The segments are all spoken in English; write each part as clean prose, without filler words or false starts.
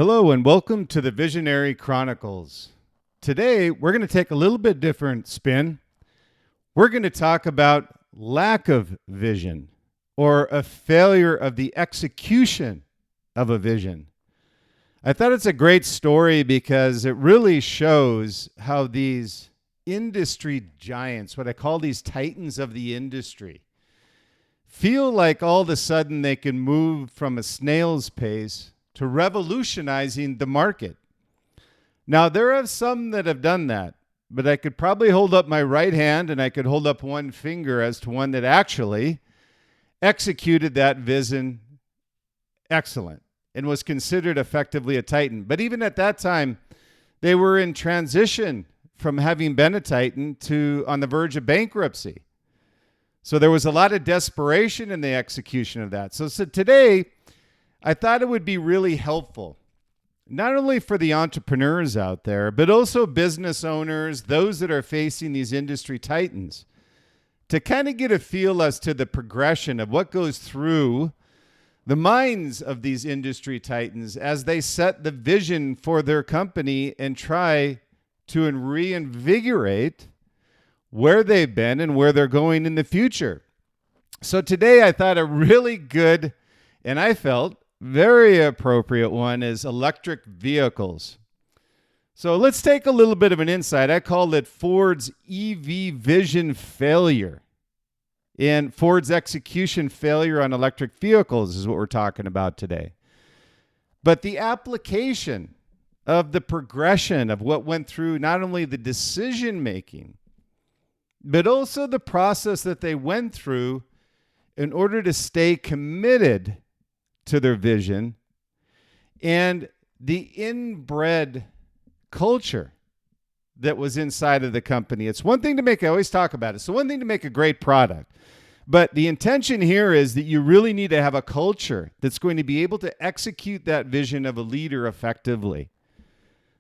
Hello and welcome to the Visionary Chronicles. Today, we're going to take a little bit different spin. We're going to talk about lack of vision or a failure of the execution of a vision. I thought it's a great story because it really shows how these industry giants, what I call these titans of the industry, feel like all of a sudden they can move from a snail's pace to revolutionizing the market. Now, there are some that have done that, but I could probably hold up my right hand and I could hold up one finger as to one that actually executed that vision excellent and was considered effectively a titan. But even at that time, they were in transition from having been a titan to on the verge of bankruptcy. So there was a lot of desperation in the execution of that. So today, I thought it would be really helpful, not only for the entrepreneurs out there, but also business owners, those that are facing these industry titans, to kind of get a feel as to the progression of what goes through the minds of these industry titans as they set the vision for their company and try to reinvigorate where they've been and where they're going in the future. So today I thought a really good, and I felt very appropriate one, is electric vehicles. So let's take a little bit of an insight. I call it Ford's EV vision failure. And Ford's execution failure on electric vehicles is what we're talking about today. But the application of the progression of what went through not only the decision making, but also the process that they went through in order to stay committed to their vision, and the inbred culture that was inside of the company. It's one thing to make, I always talk about it, it's one thing to make a great product, but the intention here is that you really need to have a culture that's going to be able to execute that vision of a leader effectively.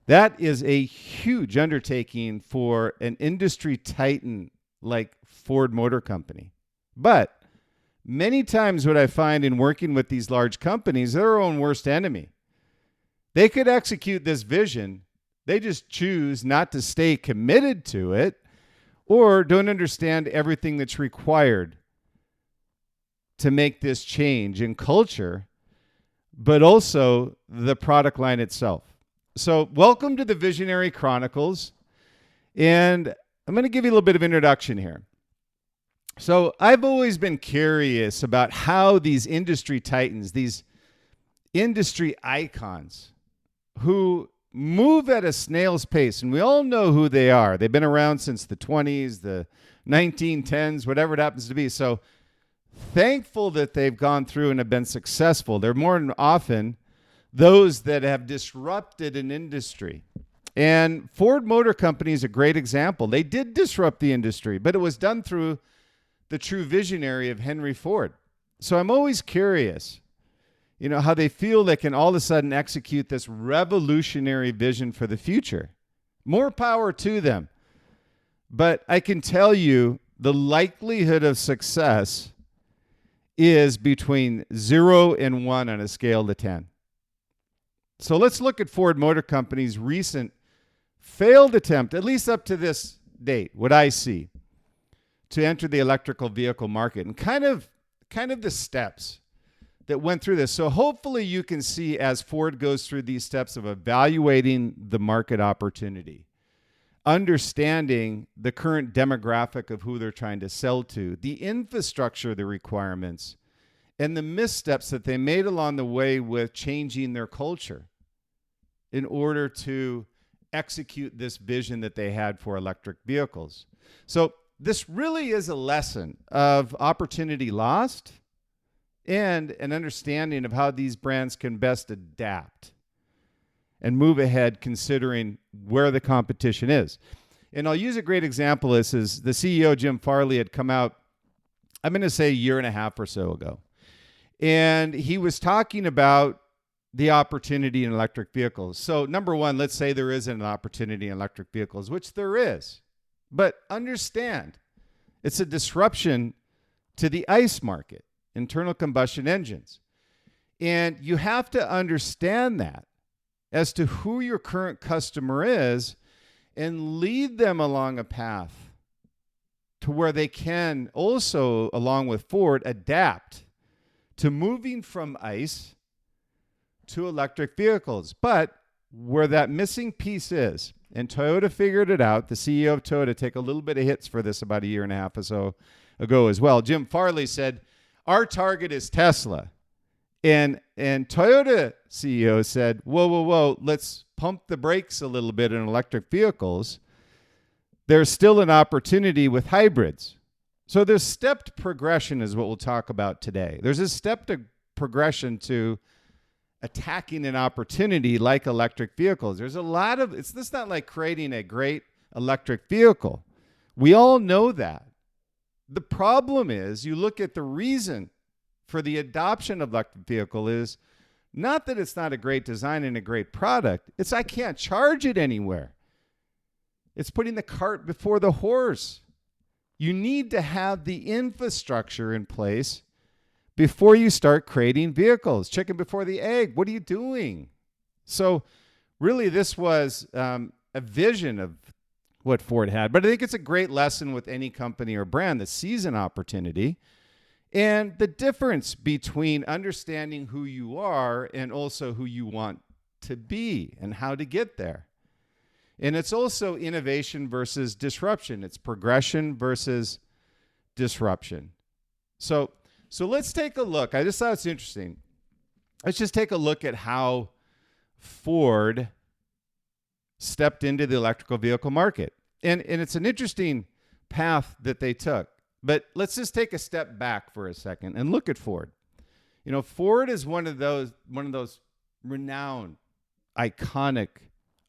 That is a huge undertaking for an industry titan like Ford Motor Company. But many times what I find in working with these large companies, they're their own worst enemy. They could execute this vision. They just choose not to stay committed to it or don't understand everything that's required to make this change in culture, but also the product line itself. So welcome to the Visionary Chronicles. And I'm going to give you a little bit of introduction here. So I've always been curious about how these industry titans, these industry icons who move at a snail's pace, and we all know who they are. They've been around since the 20s, the 1910s, whatever it happens to be. So thankful that they've gone through and have been successful. They're more than often those that have disrupted an industry. And Ford Motor Company is a great example. They did disrupt the industry, but it was done through the true visionary of Henry Ford. So I'm always curious, how they feel they can all of a sudden execute this revolutionary vision for the future. More power to them. But I can tell you the likelihood of success is between 0 and 1 on a scale to 10. So let's look at Ford Motor Company's recent failed attempt, at least up to this date, what I see, to enter the electrical vehicle market, and kind of the steps that went through this. So hopefully you can see as Ford goes through these steps of evaluating the market opportunity, understanding the current demographic of who they're trying to sell to, the infrastructure, the requirements, and the missteps that they made along the way with changing their culture in order to execute this vision that they had for electric vehicles. So this really is a lesson of opportunity lost and an understanding of how these brands can best adapt and move ahead considering where the competition is. And I'll use a great example. This is the CEO, Jim Farley, had come out, I'm going to say a year and a half or so ago. And he was talking about the opportunity in electric vehicles. So number one, let's say there isn't an opportunity in electric vehicles, which there is. But understand, it's a disruption to the ICE market, internal combustion engines. And you have to understand that as to who your current customer is and lead them along a path to where they can also, along with Ford, adapt to moving from ICE to electric vehicles. But where that missing piece is, and Toyota figured it out, the CEO of Toyota took a little bit of hits for this about a year and a half or so ago as well. Jim Farley said, our target is Tesla. And Toyota CEO said, whoa, let's pump the brakes a little bit in electric vehicles. There's still an opportunity with hybrids. So there's stepped progression is what we'll talk about today. There's a stepped progression to attacking an opportunity like electric vehicles. There's a lot of, it's just not like creating a great electric vehicle. We all know that. The problem is you look at the reason for the adoption of electric vehicle is not that it's not a great design and a great product. It's I can't charge it anywhere. It's putting the cart before the horse. You need to have the infrastructure in place before you start creating vehicles. Chicken before the egg. What are you doing? So really this was a vision of what Ford had. But I think it's a great lesson with any company or brand that sees an opportunity and the difference between understanding who you are and also who you want to be and how to get there. And it's also innovation versus disruption. It's progression versus disruption. So let's take a look. I just thought it's interesting. Let's just take a look at how Ford stepped into the electrical vehicle market. And it's an interesting path that they took. But let's just take a step back for a second and look at Ford. You know, Ford is one of those renowned, iconic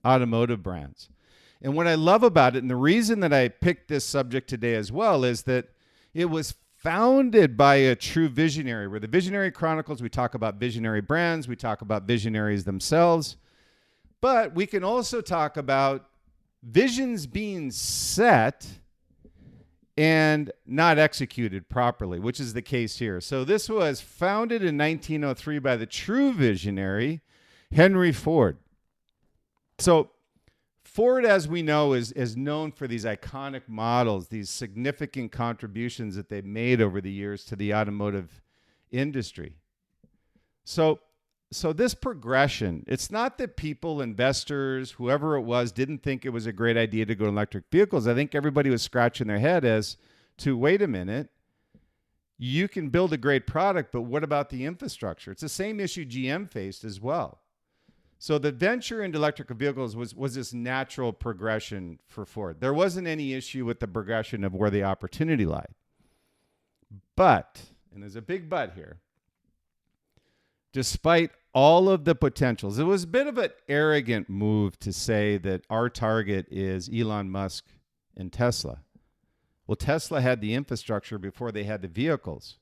automotive brands. And what I love about it, and the reason that I picked this subject today as well, is that it was founded by a true visionary. We're the Visionary Chronicles. We talk about visionary brands. We talk about visionaries themselves. But we can also talk about visions being set and not executed properly, which is the case here. So this was founded in 1903 by the true visionary, Henry Ford. So Ford, as we know, is known for these iconic models, these significant contributions that they've made over the years to the automotive industry. So this progression, it's not that people, investors, whoever it was, didn't think it was a great idea to go to electric vehicles. I think everybody was scratching their head as to, wait a minute, you can build a great product, but what about the infrastructure? It's the same issue GM faced as well. So the venture into electric vehicles was this natural progression for Ford. There wasn't any issue with the progression of where the opportunity lied. But, and there's a big but here, despite all of the potentials, it was a bit of an arrogant move to say that our target is Elon Musk and Tesla. Well, Tesla had the infrastructure before they had the vehicles.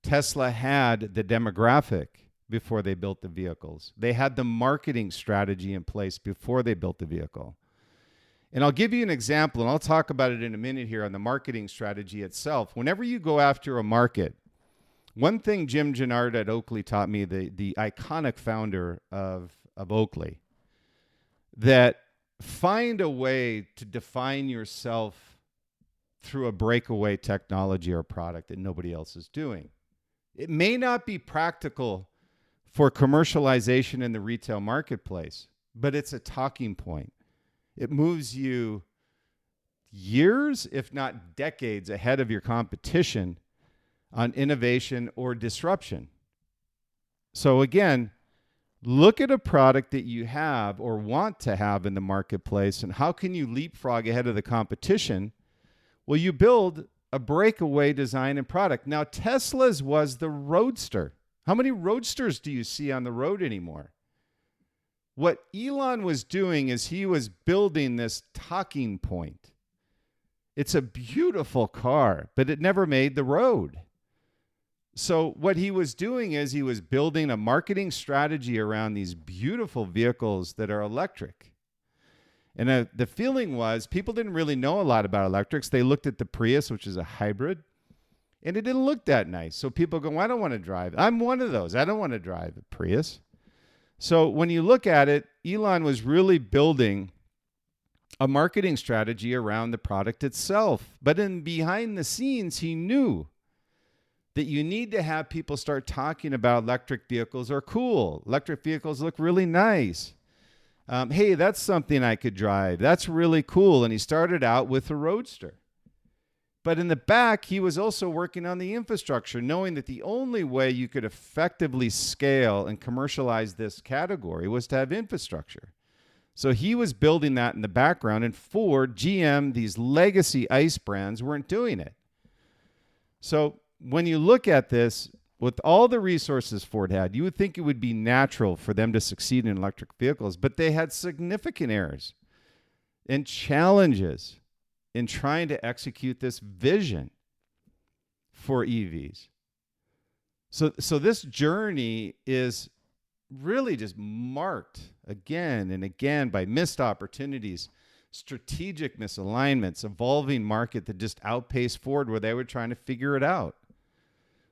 Tesla had the demographic before they built the vehicles. They had the marketing strategy in place before they built the vehicle. And I'll give you an example, and I'll talk about it in a minute here on the marketing strategy itself. Whenever you go after a market, one thing Jim Gennard at Oakley taught me, the iconic founder of Oakley, that find a way to define yourself through a breakaway technology or product that nobody else is doing. It may not be practical for commercialization in the retail marketplace, but it's a talking point. It moves you years, if not decades, ahead of your competition on innovation or disruption. So again, look at a product that you have or want to have in the marketplace, and how can you leapfrog ahead of the competition? Well, you build a breakaway design and product. Now, Tesla's was the Roadster. How many Roadsters do you see on the road anymore? What Elon was doing is he was building this talking point. It's a beautiful car, but it never made the road. So what he was doing is he was building a marketing strategy around these beautiful vehicles that are electric. And the feeling was people didn't really know a lot about electrics. They looked at the Prius, which is a hybrid, and it didn't look that nice. So people go, well, I don't want to drive. I'm one of those. I don't want to drive a Prius. So when you look at it, Elon was really building a marketing strategy around the product itself. But in behind the scenes, he knew that you need to have people start talking about electric vehicles are cool. Electric vehicles look really nice. Hey, that's something I could drive. That's really cool. And he started out with a Roadster. But in the back, he was also working on the infrastructure, knowing that the only way you could effectively scale and commercialize this category was to have infrastructure. So he was building that in the background, and Ford, GM, these legacy ICE brands weren't doing it. So when you look at this, with all the resources Ford had, you would think it would be natural for them to succeed in electric vehicles, but they had significant errors and challenges in trying to execute this vision for EVs. So this journey is really just marked again and again by missed opportunities, strategic misalignments, evolving market that just outpaced Ford where they were trying to figure it out.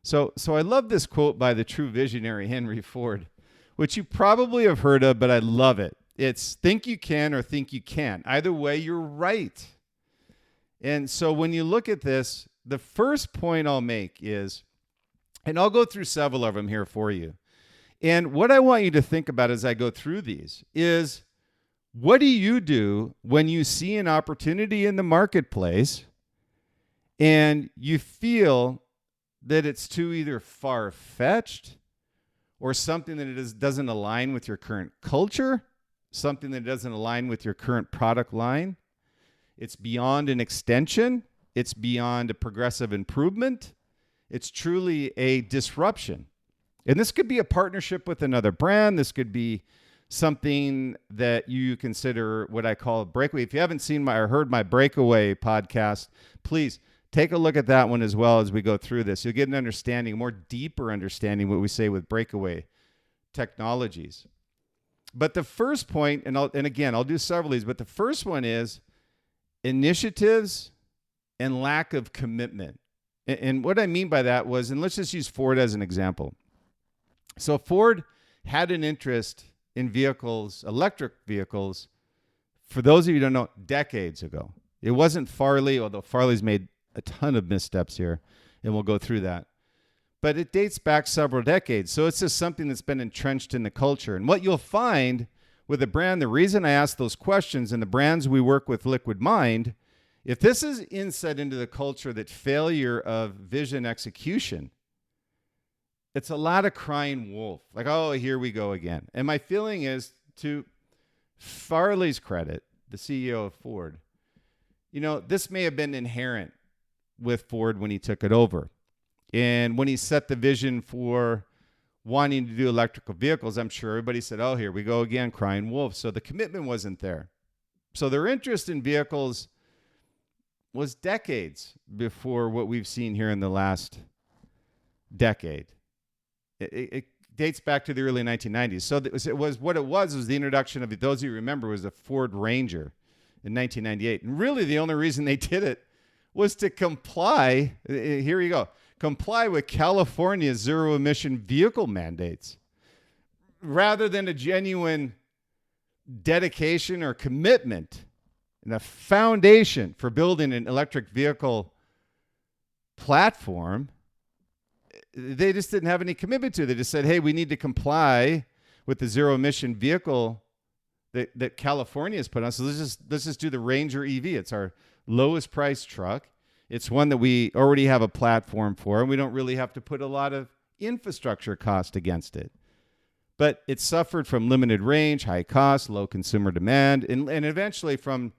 So I love this quote by the true visionary Henry Ford, which you probably have heard of, but I love it. It's think you can or think you can't. Either way, you're right. And so when you look at this, the first point I'll make is, and I'll go through several of them here for you. And what I want you to think about as I go through these is, what do you do when you see an opportunity in the marketplace and you feel that it's too either far-fetched or something that doesn't align with your current culture, something that doesn't align with your current product line? It's beyond an extension. It's beyond a progressive improvement. It's truly a disruption. And this could be a partnership with another brand. This could be something that you consider what I call a breakaway. If you haven't seen or heard my breakaway podcast, please take a look at that one as well as we go through this. You'll get an understanding, a more deeper understanding what we say with breakaway technologies. But the first point, and again, I'll do several of these, but the first one is initiatives and lack of commitment. And what I mean by that was, and let's just use Ford as an example. So Ford had an interest in vehicles, electric vehicles, for those of you who don't know, decades ago. It wasn't Farley, although Farley's made a ton of missteps here, and we'll go through that. But it dates back several decades. So it's just something that's been entrenched in the culture. And what you'll find with a brand, the reason I ask those questions and the brands we work with, Liquid Mind, if this is insight into the culture that failure of vision execution, it's a lot of crying wolf. Like, oh, here we go again. And my feeling is, to Farley's credit, the CEO of Ford, this may have been inherent with Ford when he took it over. And when he set the vision for wanting to do electrical vehicles, I'm sure everybody said, oh, here we go again, crying wolf. So the commitment wasn't there. So their interest in vehicles was decades before what we've seen here in the last decade. It dates back to the early 1990s. So it was the introduction of, those of you who remember, was the Ford Ranger in 1998. And really the only reason they did it was to comply, here you go, comply with California's zero-emission vehicle mandates, rather than a genuine dedication or commitment and a foundation for building an electric vehicle platform. They just didn't have any commitment to it. They just said, hey, we need to comply with the zero-emission vehicle that California has put on. So let's just do the Ranger EV. It's our lowest priced truck. It's one that we already have a platform for, and we don't really have to put a lot of infrastructure cost against it. But it suffered from limited range, high cost, low consumer demand, and eventually from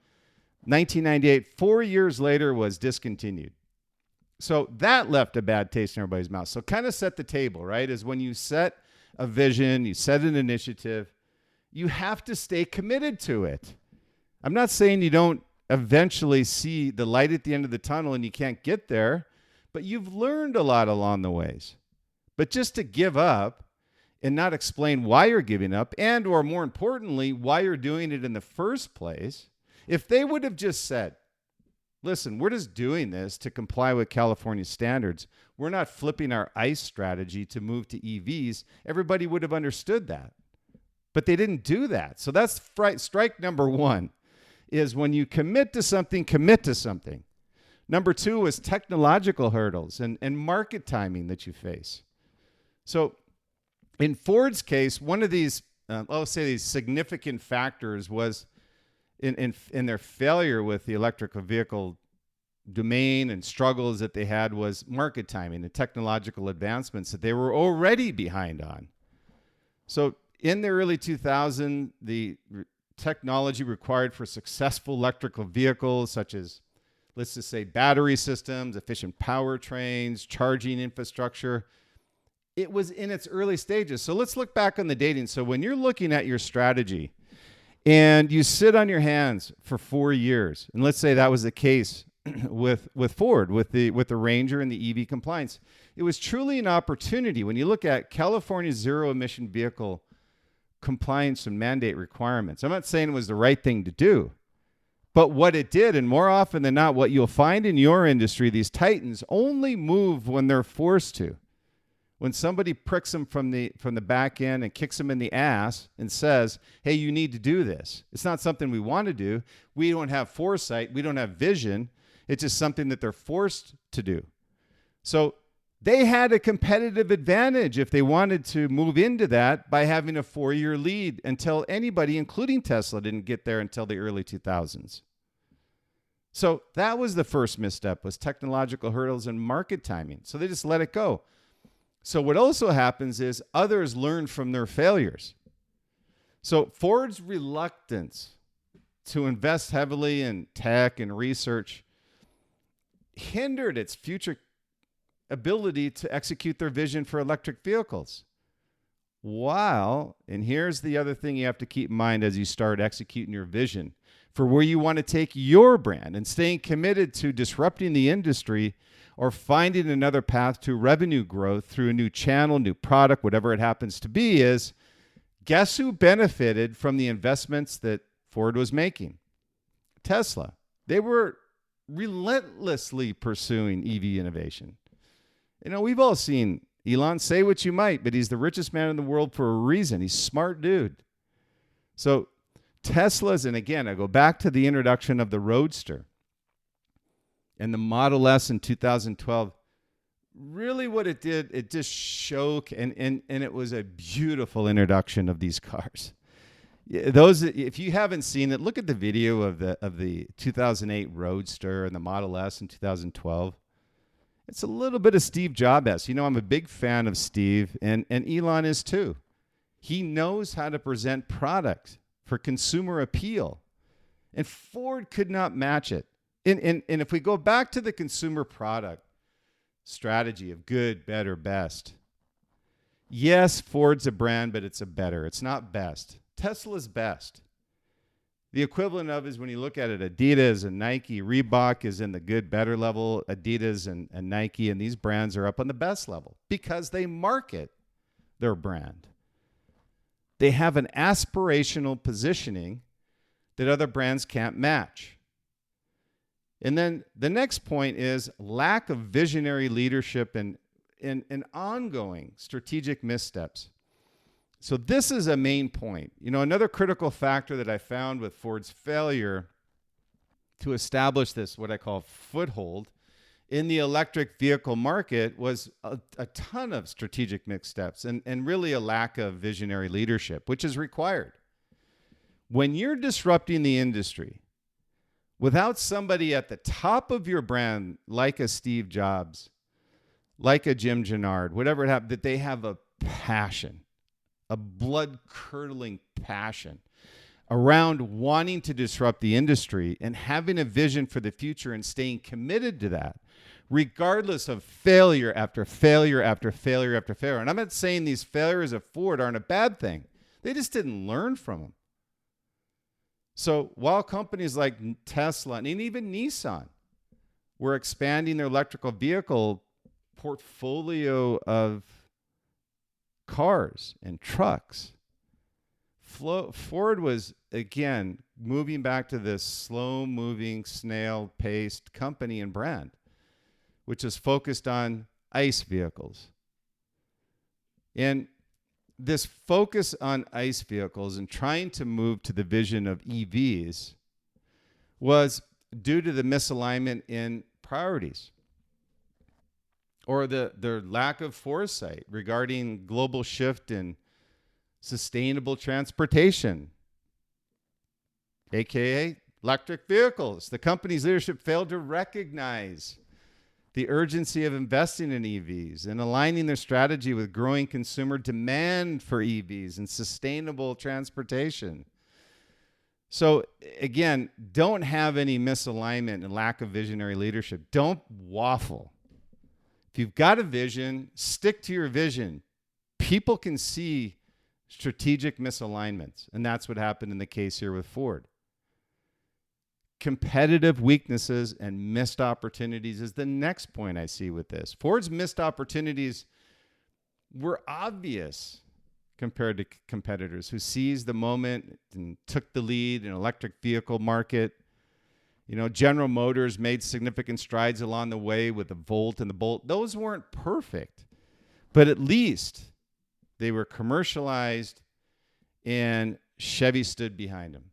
1998, 4 years later, was discontinued. So that left a bad taste in everybody's mouth. So kind of set the table, right? Is when you set a vision, you set an initiative, you have to stay committed to it. I'm not saying you don't eventually see the light at the end of the tunnel and you can't get there, but you've learned a lot along the ways. But just to give up and not explain why you're giving up, and or more importantly, why you're doing it in the first place, if they would have just said, listen, we're just doing this to comply with California standards, we're not flipping our ICE strategy to move to EVs, everybody would have understood that. But they didn't do that. So that's strike number one, is when you commit to something, commit to something. Number two is technological hurdles and market timing that you face. So in Ford's case, one of these, let's say these significant factors was in their failure with the electrical vehicle domain and struggles that they had was market timing and technological advancements that they were already behind on. So in the early 2000s, the technology required for successful electrical vehicles, such as, let's just say, battery systems, efficient powertrains, charging infrastructure, it was in its early stages. So let's look back on the dating. So when you're looking at your strategy and you sit on your hands for 4 years, and let's say that was the case with Ford, with the Ranger and the EV compliance, it was truly an opportunity. When you look at California's zero emission vehicle compliance and mandate requirements, I'm not saying it was the right thing to do, but what it did, and more often than not, what you'll find in your industry, these titans only move when they're forced to. When somebody pricks them from the back end and kicks them in the ass and says, hey, you need to do this. It's not something we want to do. We don't have foresight. We don't have vision. It's just something that they're forced to do. So they had a competitive advantage if they wanted to move into that by having a 4-year lead until anybody, including Tesla, didn't get there until the early 2000s. So that was the first misstep, was technological hurdles and market timing. So they just let it go. So what also happens is others learn from their failures. So Ford's reluctance to invest heavily in tech and research hindered its future ability to execute their vision for electric vehicles. While, and here's the other thing you have to keep in mind as you start executing your vision for where you want to take your brand and staying committed to disrupting the industry or finding another path to revenue growth through a new channel, new product, whatever it happens to be, is guess who benefited from the investments that Ford was making? Tesla. They were relentlessly pursuing EV innovation. You know, we've all seen Elon, say what you might, but he's the richest man in the world for a reason. He's a smart dude. So Tesla's, and again, I go back to the introduction of the Roadster and the Model S in 2012. Really what it did, it just showed, and it was a beautiful introduction of these cars. Those, if you haven't seen it, look at the video of the 2008 Roadster and the Model S in 2012. It's a little bit of Steve Jobs. You know, I'm a big fan of Steve, and Elon is too. He knows how to present product for consumer appeal, and Ford could not match it. And if we go back to the consumer product strategy of good, better, best, yes, Ford's a brand, but it's a better. It's not best. Tesla's best. The equivalent of is when you look at it, Adidas and Nike, Reebok is in the good, better level. Adidas and Nike and these brands are up on the best level because they market their brand. They have an aspirational positioning that other brands can't match. And then the next point is lack of visionary leadership and ongoing strategic missteps. So this is a main point. You know, another critical factor that I found with Ford's failure to establish this, what I call foothold in the electric vehicle market, was a ton of strategic missteps and really a lack of visionary leadership, which is required. When you're disrupting the industry, without somebody at the top of your brand, like a Steve Jobs, like a Jim Gennard, whatever it happens, that they have a passion, a blood-curdling passion around wanting to disrupt the industry and having a vision for the future and staying committed to that, regardless of failure after failure after failure after failure. And I'm not saying these failures of Ford aren't a bad thing. They just didn't learn from them. So while companies like Tesla and even Nissan were expanding their electrical vehicle portfolio of cars and trucks, Ford was, again, moving back to this slow-moving, snail-paced company and brand, which is focused on ICE vehicles. And this focus on ICE vehicles and trying to move to the vision of EVs was due to the misalignment in priorities or their lack of foresight regarding global shift in sustainable transportation, aka electric vehicles. The company's leadership failed to recognize the urgency of investing in EVs and aligning their strategy with growing consumer demand for EVs and sustainable transportation. So again, don't have any misalignment and lack of visionary leadership. Don't waffle. If you've got a vision, stick to your vision. People can see strategic misalignments, and that's what happened in the case here with Ford. Competitive weaknesses and missed opportunities is the next point I see with this. Ford's missed opportunities were obvious compared to competitors who seized the moment and took the lead in electric vehicle market. You know, General Motors made significant strides along the way with the Volt and the Bolt. Those weren't perfect, but at least they were commercialized and Chevy stood behind them.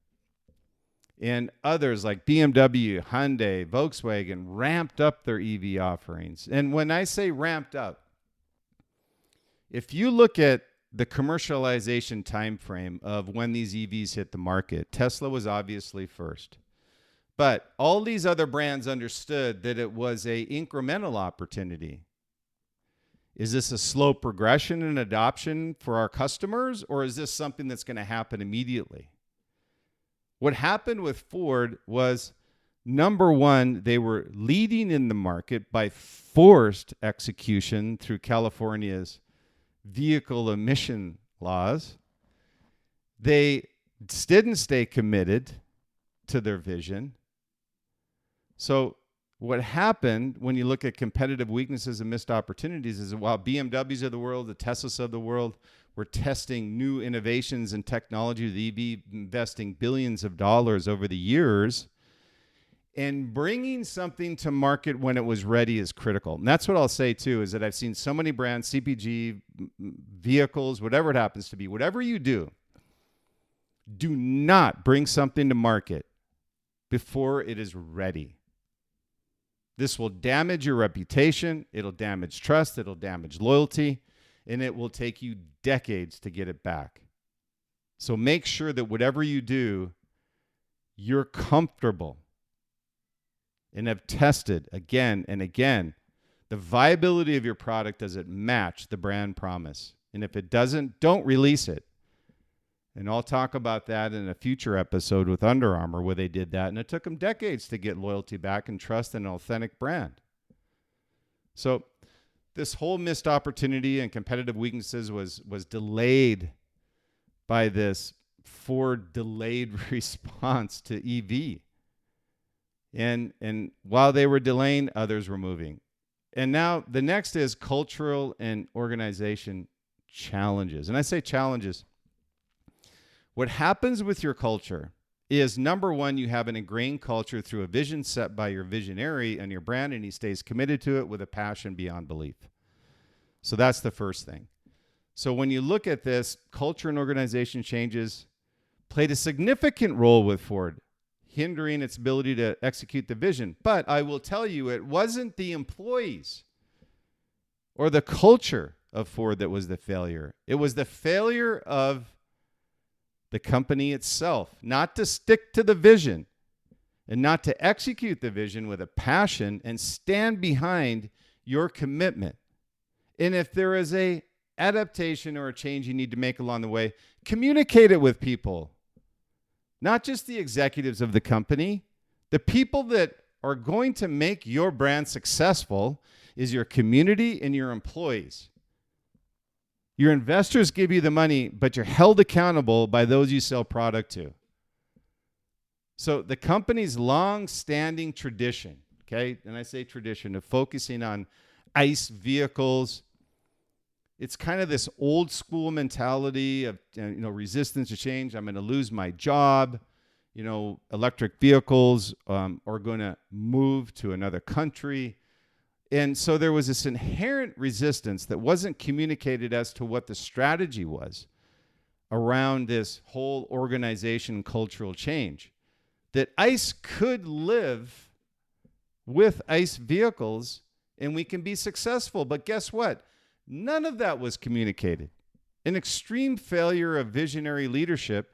And others like BMW, Hyundai, Volkswagen ramped up their EV offerings. And when I say ramped up, if you look at the commercialization time frame of when these EVs hit the market, Tesla was obviously first. But all these other brands understood that it was an incremental opportunity. Is this a slow progression in adoption for our customers, or is this something that's going to happen immediately? What happened with Ford was, number one, they were leading in the market by forced execution through California's vehicle emission laws. They didn't stay committed to their vision. So what happened when you look at competitive weaknesses and missed opportunities is that while BMWs of the world, the Teslas of the world were testing new innovations and technology, the EV investing billions of dollars over the years, and bringing something to market when it was ready is critical. And that's what I'll say too, is that I've seen so many brands, CPG, vehicles, whatever it happens to be, whatever you do not bring something to market before it is ready. This will damage your reputation, it'll damage trust, it'll damage loyalty, and it will take you decades to get it back. So make sure that whatever you do, you're comfortable and have tested again and again the viability of your product. Does it match the brand promise? And if it doesn't, don't release it. And I'll talk about that in a future episode with Under Armour where they did that. And it took them decades to get loyalty back and trust in an authentic brand. So this whole missed opportunity and competitive weaknesses was delayed by this Ford delayed response to EV. And while they were delaying, others were moving. And now the next is cultural and organization challenges. And I say challenges. What happens with your culture is, number one, you have an ingrained culture through a vision set by your visionary and your brand, and he stays committed to it with a passion beyond belief. So that's the first thing. So when you look at this, culture and organization changes played a significant role with Ford, hindering its ability to execute the vision. But I will tell you, it wasn't the employees or the culture of Ford that was the failure. It was the failure of the company itself, not to stick to the vision and not to execute the vision with a passion and stand behind your commitment. And if there is a adaptation or a change you need to make along the way, communicate it with people, not just the executives of the company. The people that are going to make your brand successful is your community and your employees. Your investors give you the money, but you're held accountable by those you sell product to. So the company's long-standing tradition, okay, and I say tradition, of focusing on ICE vehicles, it's kind of this old school mentality of resistance to change. I'm going to lose my job. Electric vehicles are going to move to another country. And so there was this inherent resistance that wasn't communicated as to what the strategy was around this whole organization cultural change. That ICE could live with ICE vehicles and we can be successful. But guess what? None of that was communicated. An extreme failure of visionary leadership.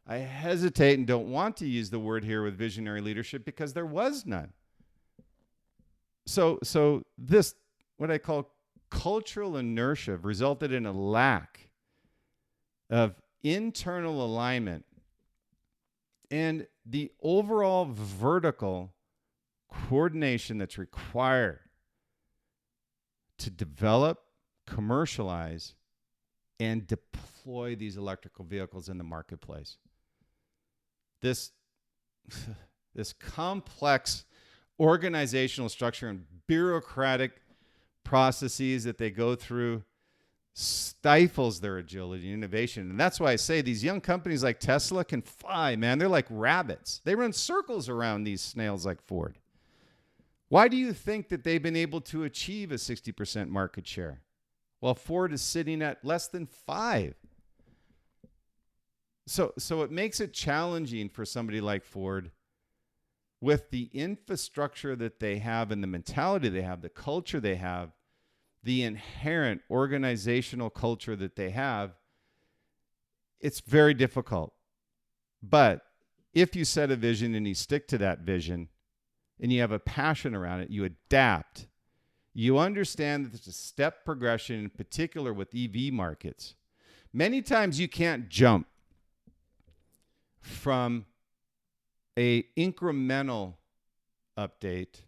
I hesitate and don't want to use the word here with visionary leadership because there was none. So this, what I call cultural inertia, resulted in a lack of internal alignment and the overall vertical coordination that's required to develop, commercialize, and deploy these electrical vehicles in the marketplace. This complex organizational structure and bureaucratic processes that they go through stifles their agility and innovation. And that's why I say these young companies like Tesla can fly, man. They're like rabbits. They run circles around these snails like Ford. Why do you think that they've been able to achieve a 60% market share while Ford is sitting at less than 5%? So it makes it challenging for somebody like Ford with the infrastructure that they have and the mentality they have, the culture they have, the inherent organizational culture that they have. It's very difficult. But if you set a vision and you stick to that vision and you have a passion around it, you adapt. You understand that there's a step progression, in particular with EV markets. Many times you can't jump from a incremental update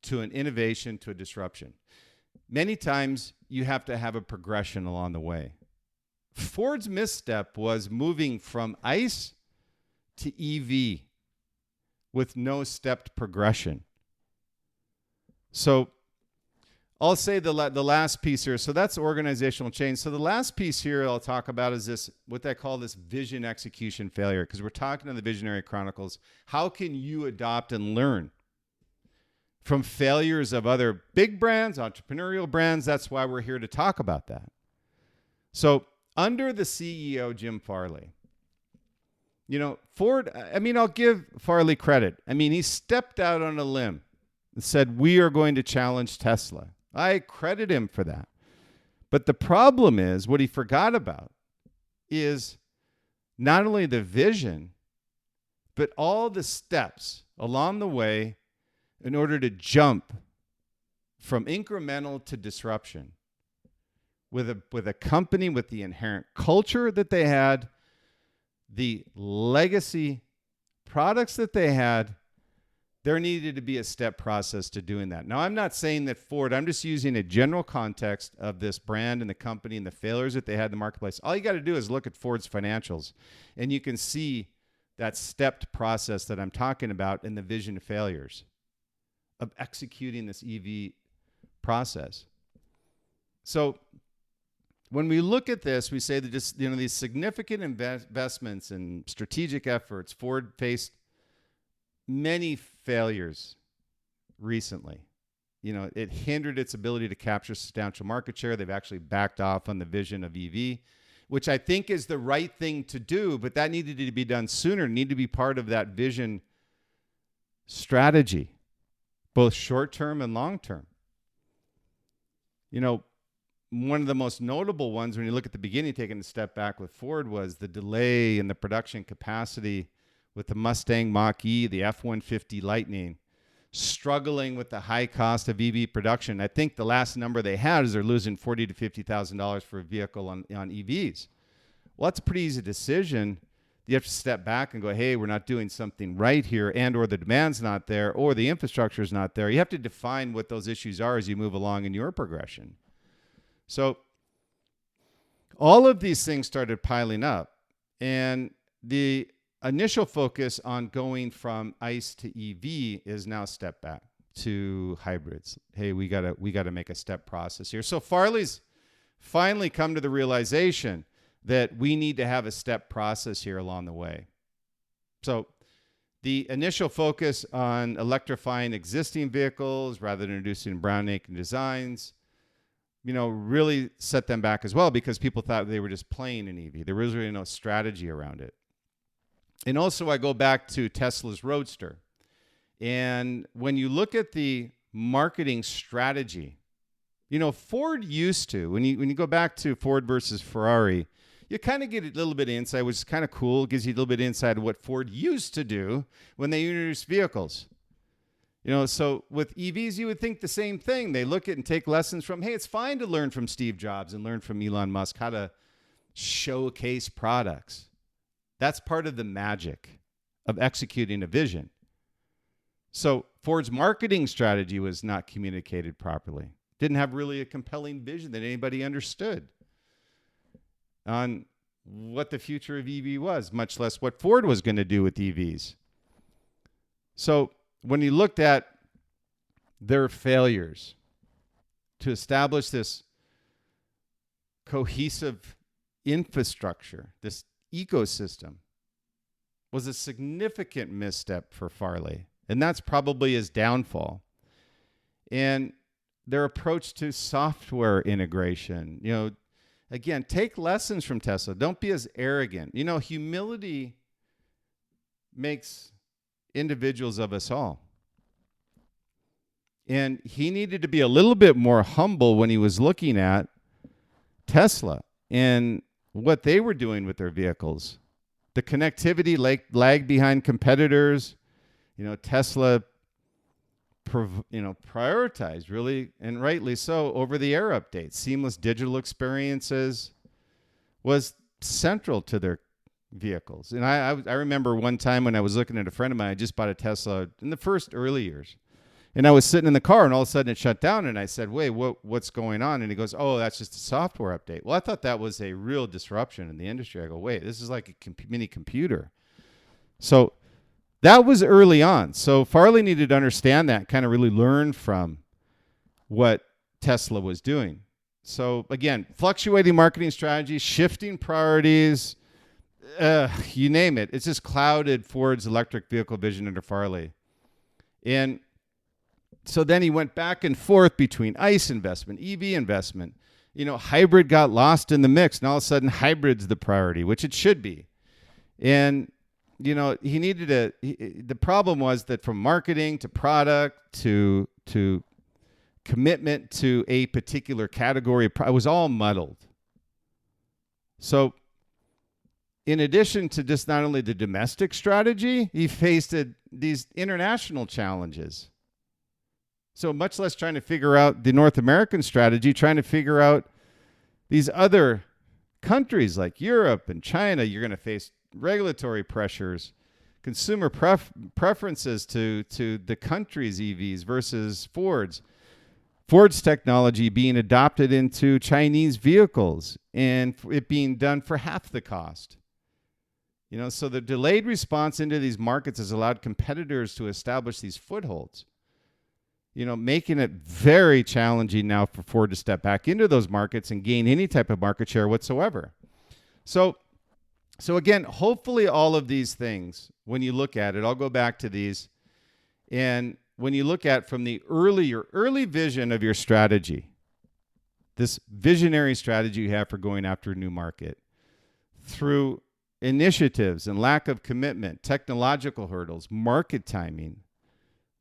to an innovation to a disruption. Many times you have to have a progression along the way. Ford's misstep was moving from ICE to EV with no stepped progression. So I'll say the last piece here. So that's organizational change. So the last piece here I'll talk about is this, what I call this vision execution failure, because we're talking in the Visionary Chronicles. How can you adopt and learn from failures of other big brands, entrepreneurial brands? That's why we're here to talk about that. So under the CEO, Jim Farley, Ford, I'll give Farley credit. He stepped out on a limb and said, we are going to challenge Tesla. I credit him for that. But the problem is, what he forgot about is not only the vision, but all the steps along the way in order to jump from incremental to disruption with a company with the inherent culture that they had, the legacy products that they had. There needed to be a step process to doing that. Now, I'm not saying that Ford, I'm just using a general context of this brand and the company and the failures that they had in the marketplace. All you got to do is look at Ford's financials, and you can see that stepped process that I'm talking about in the vision failures of executing this EV process. So when we look at this, we say that just, these significant investments and strategic efforts, Ford faced many failures recently. It hindered its ability to capture substantial market share. They've actually backed off on the vision of EV, which I think is the right thing to do, but that needed to be done sooner, need to be part of that vision strategy, both short-term and long-term. One of the most notable ones when you look at the beginning, taking a step back with Ford, was the delay in the production capacity with the Mustang Mach-E, the F-150 Lightning, struggling with the high cost of EV production. I think the last number they had is they're losing $40,000 to $50,000 for a vehicle on EVs. Well, that's a pretty easy decision. You have to step back and go, hey, we're not doing something right here, and or the demand's not there, or the infrastructure is not there. You have to define what those issues are as you move along in your progression. So all of these things started piling up, and the initial focus on going from ICE to EV is now step back to hybrids. Hey, we gotta make a step process here. So Farley's finally come to the realization that we need to have a step process here along the way. So The initial focus on electrifying existing vehicles rather than introducing brand new designs, really set them back as well because people thought they were just playing an EV. There was really no strategy around it. And also I go back to Tesla's Roadster. And when you look at the marketing strategy, Ford used to, when you go back to Ford versus Ferrari, you kind of get a little bit of insight, which is kind of cool. It gives you a little bit of insight of what Ford used to do when they introduced vehicles. So with EVs, you would think the same thing. They look at and take lessons from, hey, it's fine to learn from Steve Jobs and learn from Elon Musk how to showcase products. That's part of the magic of executing a vision. So Ford's marketing strategy was not communicated properly. Didn't have really a compelling vision that anybody understood on what the future of EV was, much less what Ford was going to do with EVs. So when you looked at their failures to establish this cohesive infrastructure, this ecosystem, was a significant misstep for Farley. And that's probably his downfall. And their approach to software integration, again, take lessons from Tesla. Don't be as arrogant. Humility makes individuals of us all. And he needed to be a little bit more humble when he was looking at Tesla and what they were doing with their vehicles. The connectivity lagged behind competitors. Tesla prioritized really, and rightly so, over-the-air updates. Seamless digital experiences was central to their vehicles. And I remember one time when I was looking at a friend of mine, I just bought a Tesla in the first early years. And I was sitting in the car and all of a sudden it shut down and I said, wait, what's going on? And he goes, oh, that's just a software update. Well, I thought that was a real disruption in the industry. I go, wait, this is like a mini computer. So that was early on. So Farley needed to understand that, kind of really learn from what Tesla was doing. So again, fluctuating marketing strategies, shifting priorities, you name it. It's just clouded Ford's electric vehicle vision under Farley. And so then he went back and forth between ICE investment, EV investment. Hybrid got lost in the mix. And all of a sudden, hybrid's the priority, which it should be. And he needed the problem was that from marketing to product to commitment to a particular category, it was all muddled. So in addition to just not only the domestic strategy, he faced these international challenges. So much less trying to figure out the North American strategy, trying to figure out these other countries like Europe and China, you're going to face regulatory pressures, consumer preferences to the country's EVs versus Ford's technology being adopted into Chinese vehicles and it being done for half the cost. So the delayed response into these markets has allowed competitors to establish these footholds, making it very challenging now for Ford to step back into those markets and gain any type of market share whatsoever. So again, hopefully all of these things, when you look at it, I'll go back to these. And when you look at from the early vision of your strategy, this visionary strategy you have for going after a new market, through initiatives and lack of commitment, technological hurdles, market timing,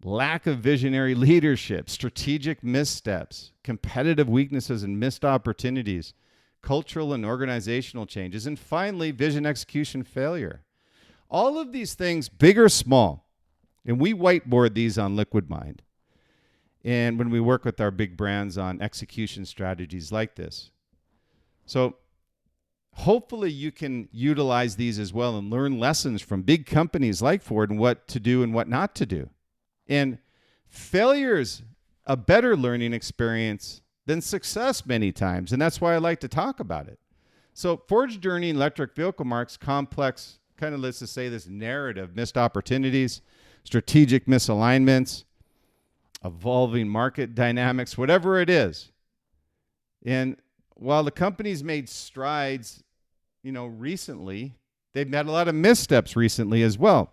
lack of visionary leadership, strategic missteps, competitive weaknesses and missed opportunities, cultural and organizational changes, and finally, vision execution failure. All of these things, big or small, and we whiteboard these on Liquid Mind. And when we work with our big brands on execution strategies like this. So hopefully you can utilize these as well and learn lessons from big companies like Ford and what to do and what not to do. And failure is a better learning experience than success many times. And that's why I like to talk about it. So Ford's journey in electric vehicle marks complex, kind of let's just say this narrative, missed opportunities, strategic misalignments, evolving market dynamics, whatever it is. And while the company's made strides, recently, they've had a lot of missteps recently as well.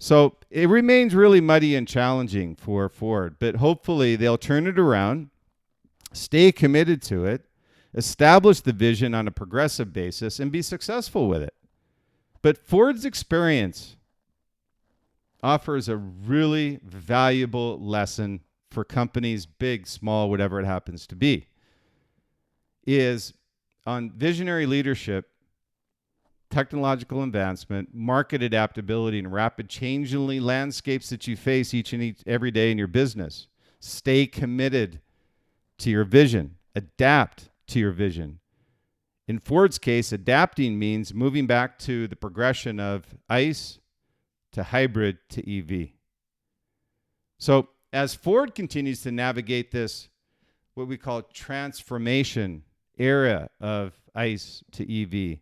So it remains really muddy and challenging for Ford, but hopefully they'll turn it around, stay committed to it, establish the vision on a progressive basis, and be successful with it. But Ford's experience offers a really valuable lesson for companies, big, small, whatever it happens to be, is on visionary leadership, technological advancement, market adaptability, and rapid changing landscapes that you face every day in your business. Stay committed to your vision. Adapt to your vision. In Ford's case, adapting means moving back to the progression of ICE to hybrid to EV. So as Ford continues to navigate this, what we call transformation era of ICE to EV,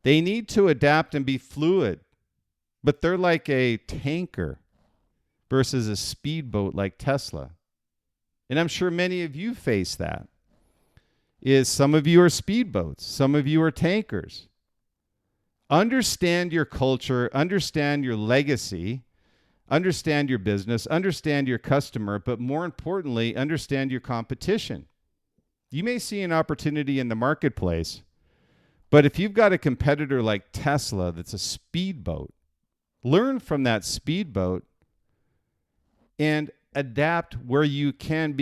they need to adapt and be fluid, but they're like a tanker versus a speedboat like Tesla. And I'm sure many of you face that. Is some of you are speedboats, some of you are tankers. Understand your culture, understand your legacy, understand your business, understand your customer, but more importantly, understand your competition. You may see an opportunity in the marketplace, but if you've got a competitor like Tesla that's a speedboat, learn from that speedboat and adapt where you can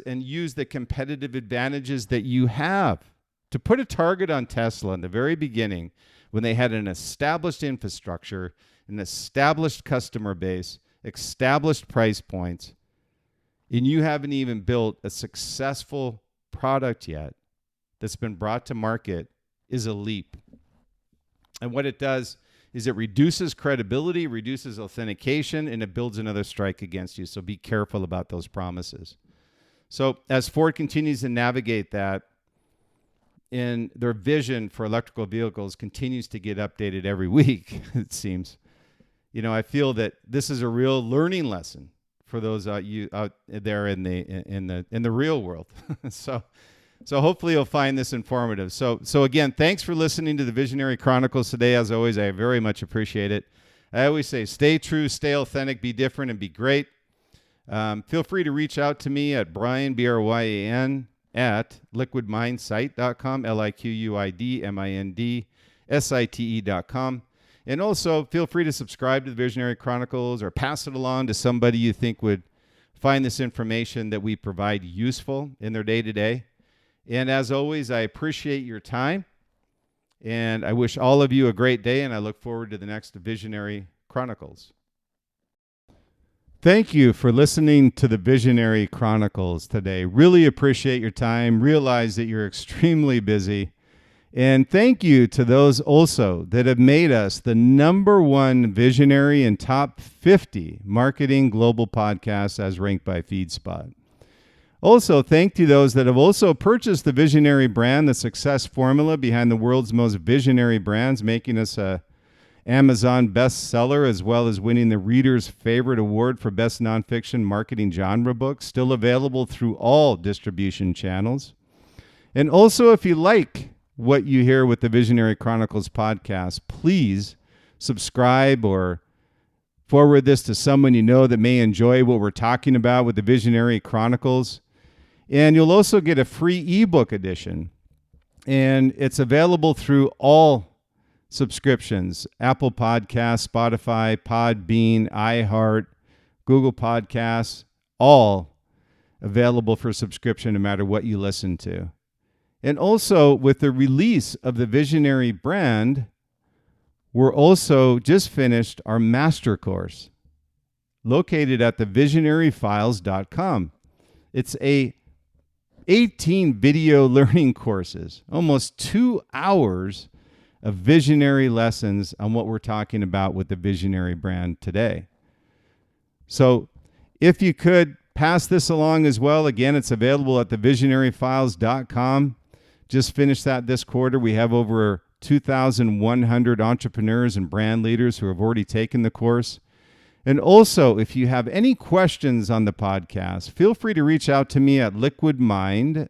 and use the competitive advantages that you have. To put a target on Tesla in the very beginning, when they had an established infrastructure, an established customer base, established price points, and you haven't even built a successful product yet that's been brought to market, is a leap. And what it does is it reduces credibility, reduces authentication, and it builds another strike against you. So be careful about those promises. So as Ford continues to navigate that, and their vision for electrical vehicles continues to get updated every week, it seems. I feel that this is a real learning lesson for those out there in the real world. So hopefully you'll find this informative. So again, thanks for listening to the Visionary Chronicles today. As always, I very much appreciate it. I always say, stay true, stay authentic, be different, and be great. Feel free to reach out to me at Bryan, Bryan, at liquidmindsite.com, liquidmindsite.com. And also feel free to subscribe to the Visionary Chronicles or pass it along to somebody you think would find this information that we provide useful in their day-to-day. And as always, I appreciate your time, and I wish all of you a great day, and I look forward to the next Visionary Chronicles. Thank you for listening to the Visionary Chronicles today. Really appreciate your time. Realize that you're extremely busy. And thank you to those also that have made us the #1 visionary and top 50 marketing global podcasts as ranked by FeedSpot. Also, thank you to those that have also purchased the Visionary brand, the success formula behind the world's most visionary brands, making us a Amazon bestseller, as well as winning the Reader's Favorite Award for Best Nonfiction Marketing Genre Book, still available through all distribution channels. And also, if you like what you hear with the Visionary Chronicles podcast, please subscribe or forward this to someone you know that may enjoy what we're talking about with the Visionary Chronicles. And you'll also get a free ebook edition. And it's available through all subscriptions: Apple Podcasts, Spotify, Podbean, iHeart, Google Podcasts, all available for subscription no matter what you listen to. And also, with the release of the Visionary brand, we're also just finished our master course located at thevisionaryfiles.com. It's 18 video learning courses, almost 2 hours of visionary lessons on what we're talking about with the Visionary brand today. So if you could pass this along as well, again, it's available at thevisionaryfiles.com. Just finished that this quarter. We have over 2,100 entrepreneurs and brand leaders who have already taken the course. And also, if you have any questions on the podcast, feel free to reach out to me at Liquid Mind,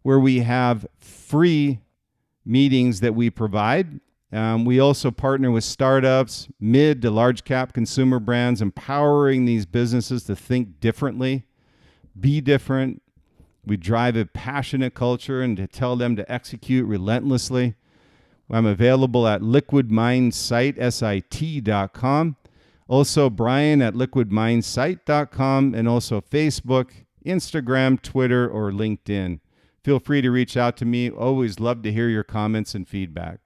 where we have free meetings that we provide. We also partner with startups, mid to large cap consumer brands, empowering these businesses to think differently, be different. We drive a passionate culture and to tell them to execute relentlessly. I'm available at liquidmindsite.com. Also, Bryan at liquidmindsite.com, and also Facebook, Instagram, Twitter, or LinkedIn. Feel free to reach out to me. Always love to hear your comments and feedback.